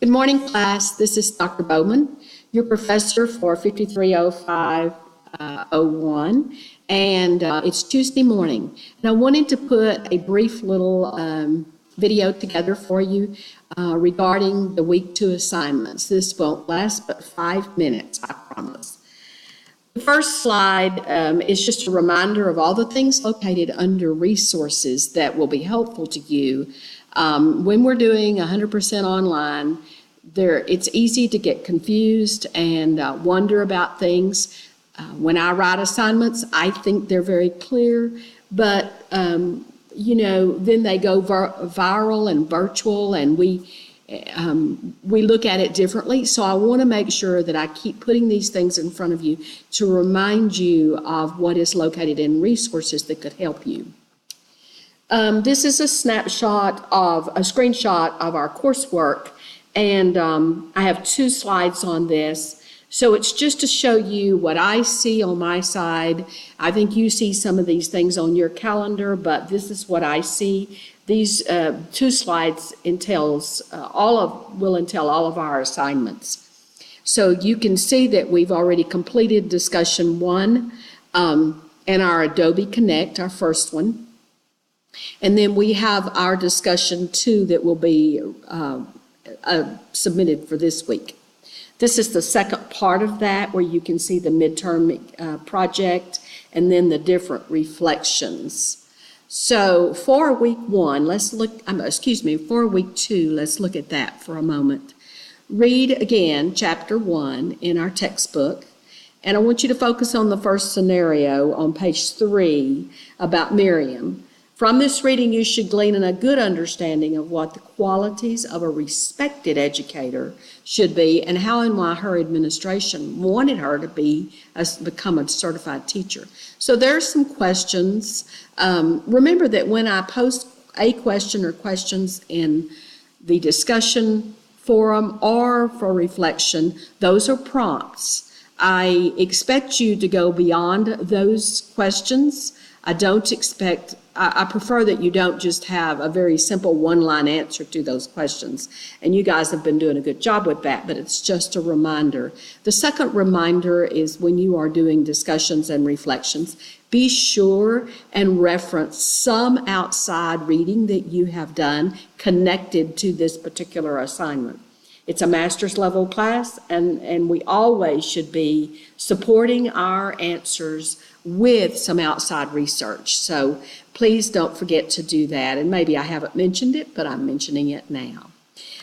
Good morning, class. This is Dr. Bowman, your professor for 5305-01, and it's Tuesday morning. And I wanted to put a brief little video together for you regarding the week 2 assignments. This won't last but 5 minutes, I promise. The first slide is just a reminder of all the things located under resources that will be helpful to you. When we're doing 100% online, it's easy to get confused and wonder about things. When I write assignments, I think they're very clear, but then they go viral and virtual, and we look at it differently. So I want to make sure that I keep putting these things in front of you to remind you of what is located in resources that could help you. This is a screenshot of our coursework, and I have 2 slides on this. So it's just to show you what I see on my side. I think you see some of these things on your calendar, but this is what I see. These 2 slides will entail all of our assignments. So you can see that we've already completed discussion 1 and our Adobe Connect, our first one. And then we have our discussion 2 that will be submitted for this week. This is the second part of that, where you can see the midterm project and then the different reflections. So for week 1, for week 2, let's look at that for a moment. Read again chapter 1 in our textbook, and I want you to focus on the first scenario on page 3 about Miriam. From this reading, you should glean a good understanding of what the qualities of a respected educator should be and how and why her administration wanted her to become a certified teacher. So there's some questions. Remember that when I post a question or questions in the discussion forum or for reflection, those are prompts. I expect you to go beyond those questions. I prefer that you don't just have a very simple one-line answer to those questions. And you guys have been doing a good job with that, but it's just a reminder. The second reminder is when you are doing discussions and reflections, be sure and reference some outside reading that you have done connected to this particular assignment. It's a master's level class, and we always should be supporting our answers with some outside research. So please don't forget to do that. And maybe I haven't mentioned it, but I'm mentioning it now.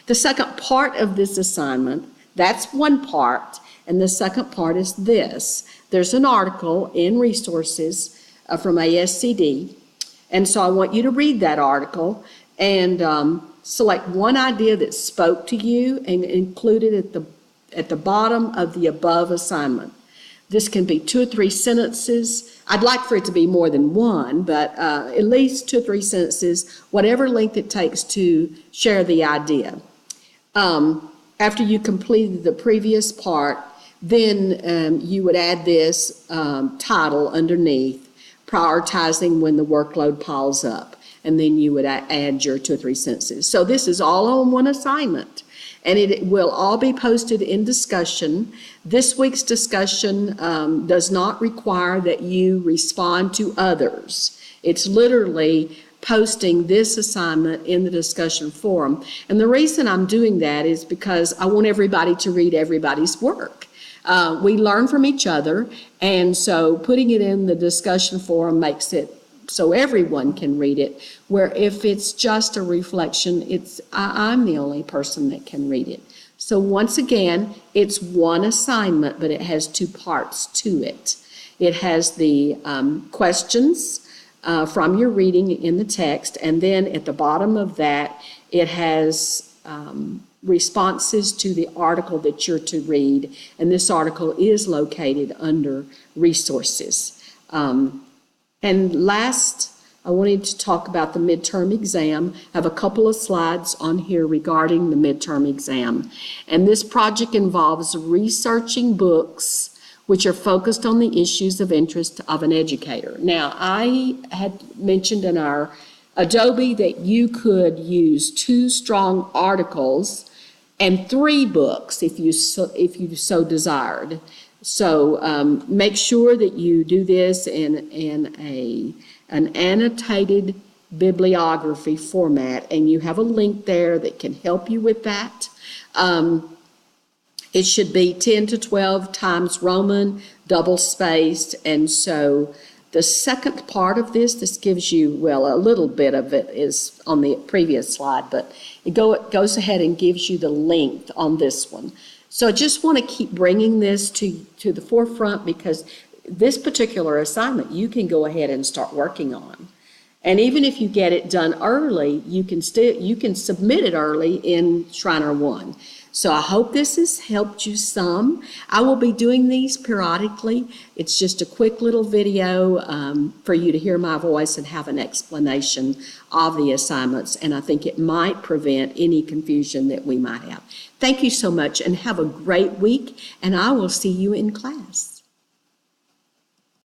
The second part of this assignment, that's one part, and the second part is this. There's an article in resources from ASCD, and so I want you to read that article and select one idea that spoke to you and include it at the bottom of the above assignment. This can be 2 or 3 sentences. I'd like for it to be more than 1, but at least 2 or 3 sentences, whatever length it takes to share the idea. After you completed the previous part, then you would add this title underneath, prioritizing when the workload piles up, and then you would add your 2 or 3 sentences. So this is all on one assignment, and it will all be posted in discussion. This week's discussion does not require that you respond to others. It's literally posting this assignment in the discussion forum. And the reason I'm doing that is because I want everybody to read everybody's work. We learn from each other, and so putting it in the discussion forum makes it so everyone can read it, where if it's just a reflection, I'm the only person that can read it. So once again, it's one assignment, but it has 2 parts to it. It has the questions from your reading in the text, and then at the bottom of that, it has responses to the article that you're to read, and this article is located under resources. And last, I wanted to talk about the midterm exam. I have a couple of slides on here regarding the midterm exam. And this project involves researching books which are focused on the issues of interest of an educator. Now, I had mentioned in our Adobe that you could use 2 strong articles and 3 books if you so desired. So make sure that you do this in an annotated bibliography format, and you have a link there that can help you with that. It should be 10 to 12 times Roman, double-spaced, and so the second part of this gives you, well, a little bit of it is on the previous slide, but it goes ahead and gives you the length on this one. So I just want to keep bringing this to the forefront, because this particular assignment you can go ahead and start working on. And even if you get it done early, you can submit it early in Shriner 1. So I hope this has helped you some. I will be doing these periodically. It's just a quick little video for you to hear my voice and have an explanation of the assignments, and I think it might prevent any confusion that we might have. Thank you so much, and have a great week, and I will see you in class.